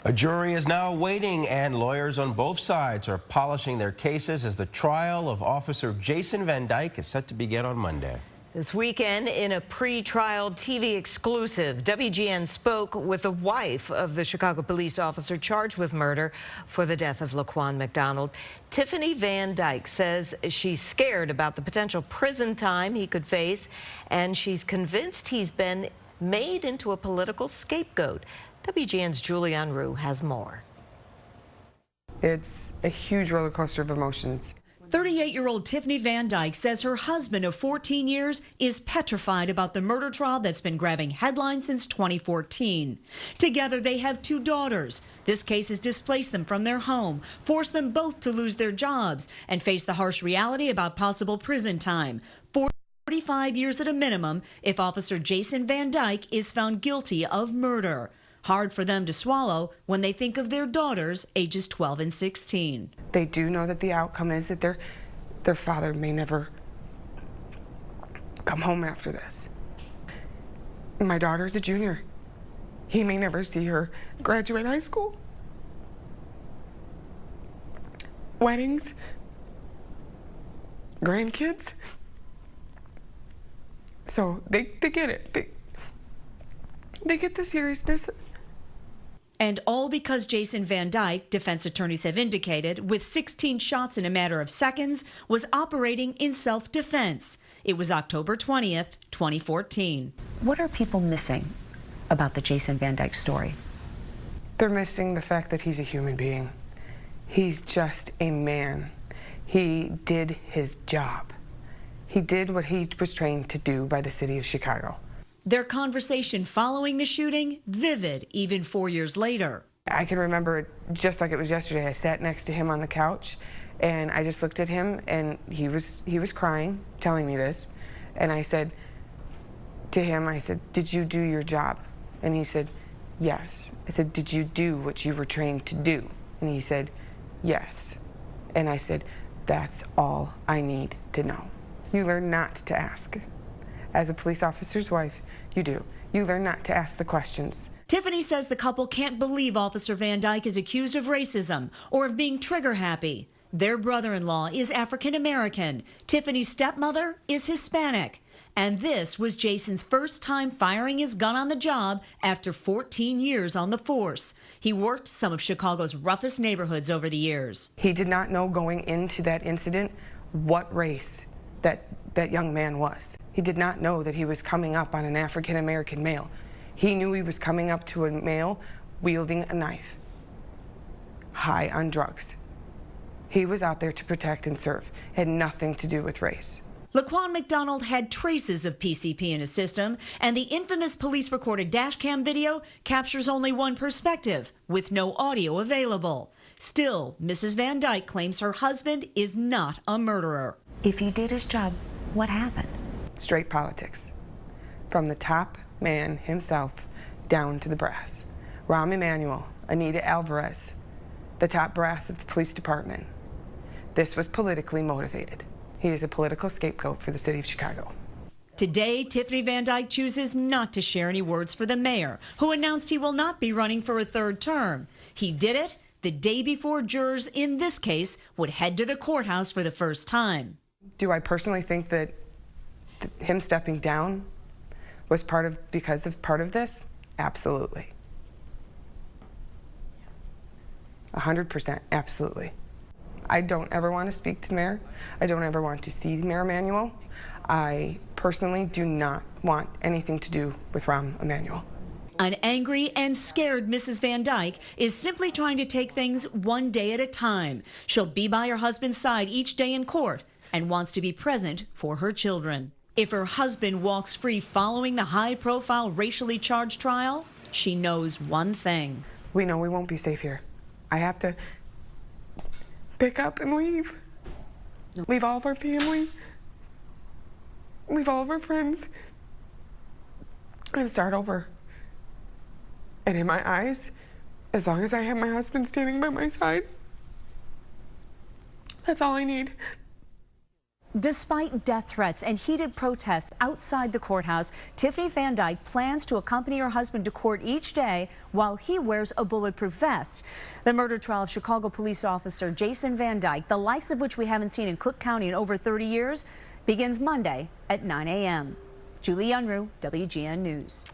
A jury is now waiting, and lawyers on both sides are polishing their cases as the trial of Officer Jason Van Dyke is set to begin on Monday. This weekend, in a pre-trial TV exclusive, WGN spoke with the wife of the Chicago police officer charged with murder for the death of LaQuan McDonald. Tiffany Van Dyke says she's scared about the potential prison time he could face, and she's convinced he's been made into a political scapegoat. WGN's Julianne Rue has more. It's a huge roller coaster of emotions. 38-year-old Tiffany Van Dyke says her husband of 14 years is petrified about the murder trial that's been grabbing headlines since 2014. Together, they have 2 daughters. This case has displaced them from their home, forced them both to lose their jobs, and face the harsh reality about possible prison time. 45 years at a minimum if Officer Jason Van Dyke is found guilty of murder. Hard for them to swallow when they think of their daughters, ages 12 and 16. They do know that the outcome is that their father may never come home after this. My daughter's a junior. He may never see her graduate high school. Weddings, grandkids. So they get it. They get the seriousness. And all because Jason Van Dyke, defense attorneys have indicated, with 16 shots in a matter of seconds, was operating in self-defense. It was October 20th, 2014. What are people missing about the Jason Van Dyke story? They're missing the fact that he's a human being. He's just a man. He did his job. He did what he was trained to do by the city of Chicago. Their conversation following the shooting, vivid even 4 years later. I can remember it just like it was yesterday. I sat next to him on the couch, and I just looked at him, and he was crying, telling me this. And I said to him, I said, "Did you do your job?" And he said, "Yes." I said, "Did you do what you were trained to do?" And he said, "Yes." And I said, "That's all I need to know." You learn not to ask. As a police officer's wife, you do. You learn not to ask the questions. Tiffany says the couple can't believe Officer Van Dyke is accused of racism or of being trigger happy. Their brother-in-law is African American. Tiffany's stepmother is Hispanic. And this was Jason's first time firing his gun on the job after 14 years on the force. He worked some of Chicago's roughest neighborhoods over the years. He did not know going into that incident what race that young man was. He did not know that he was coming up on an African American male. He knew he was coming up to a male wielding a knife, high on drugs. He was out there to protect and serve. It had nothing to do with race. LaQuan McDonald had traces of PCP in his system, and the infamous police-recorded dashcam video captures only one perspective, with no audio available. Still, Mrs. Van Dyke claims her husband is not a murderer. If he did his job, what happened? Straight politics. From the top man himself down to the brass. Rahm Emanuel, Anita Alvarez, the top brass of the police department. This was politically motivated. He is a political scapegoat for the city of Chicago. Today, Tiffany Van Dyke chooses not to share any words for the mayor, who announced he will not be running for a 3rd term. He did it the day before jurors in this case would head to the courthouse for the first time. Do I personally think that him stepping down was because of part of this? Absolutely. 100%, absolutely. I don't ever want to speak to the mayor. I don't ever want to see Mayor Emanuel. I personally do not want anything to do with Rahm Emanuel. An angry and scared Mrs. Van Dyke is simply trying to take things one day at a time. She'll be by her husband's side each day in court and wants to be present for her children. If her husband walks free following the high-profile racially charged trial, she knows one thing. We know we won't be safe here. I have to pick up and leave. Leave all of our family. Leave all of our friends. And start over. And in my eyes, as long as I have my husband standing by my side, that's all I need. Despite death threats and heated protests outside the courthouse, Tiffany Van Dyke plans to accompany her husband to court each day while he wears a bulletproof vest. The murder trial of Chicago police officer Jason Van Dyke, the likes of which we haven't seen in Cook County in over 30 years, begins Monday at 9 a.m. Julie Unruh, WGN News.